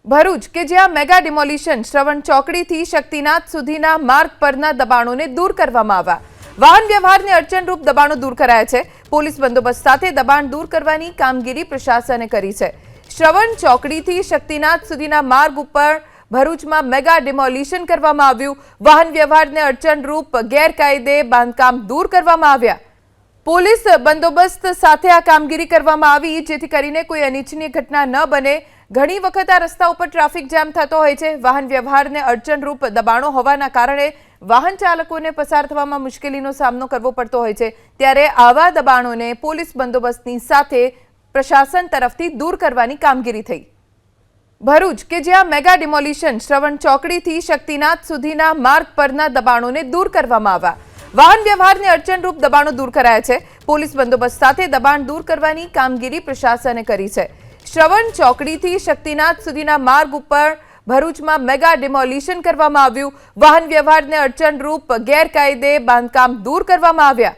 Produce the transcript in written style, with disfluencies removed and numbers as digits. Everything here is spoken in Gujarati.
ભરૂચ કે જ્યાં મેગા ડિમોલિશન શ્રવણ ચોકડીથી શક્તિનાથ સુધીના માર્ગ પરના દબાણોને દૂર કરવામાં આવ્યા। વાહન વ્યવહારને અડચણરૂપ દબાણો દૂર કરાયા છે। પોલીસ બંદોબસ્ત સાથે દબાણ દૂર કરવાની કામગીરી પ્રશાસને કરી છે। શ્રવણ ચોકડીથી શક્તિનાથ સુધીના માર્ગ ઉપર ભરૂચમાં મેગા ડિમોલિશન કરવામાં આવ્યું। વાહન વ્યવહારને અડચણરૂપ ગેરકાયદે બાંધકામ દૂર કરવામાં આવ્યા। પોલીસ બંદોબસ્ત સાથે આ કામગીરી કરવામાં આવી જેથી કરીને કોઈ અનિચ્છનીય ઘટના ન બને। ઘણી વખત આ રસ્તા ઉપર ટ્રાફિક જામ થતો હોય છે। વાહન વ્યવહારને અડચણરૂપ દબાણો હોવાના કારણે વાહન ચાલકોને પસાર થવામાં મુશ્કેલીનો સામનો કરવો પડતો હોય છે। ત્યારે આવા દબાણોને પોલીસ બંદોબસ્તની સાથે પ્રશાસન તરફથી દૂર કરવાની કામગીરી થઈ। ભરૂચ કે જ્યાં મેગા ડિમોલિશન શ્રવણ ચોકડીથી શક્તિનાથ સુધીના માર્ગ પરના દબાણોને દૂર કરવામાં આવ્યા। વાહન વ્યવહારને અડચણરૂપ દબાણો દૂર કરાયા છે। પોલીસ બંદોબસ્ત સાથે દબાણ દૂર કરવાની કામગીરી પ્રશાસને કરી છે। શ્રવણ ચોકડીથી શક્તિનાથ સુધીના માર્ગ ઉપર ભરૂચમાં મેગા ડિમોલિશન કરવામાં આવ્યું। વાહન વ્યવહારને અડચણરૂપ ગેરકાયદે બાંધકામ દૂર કરવામાં આવ્યા।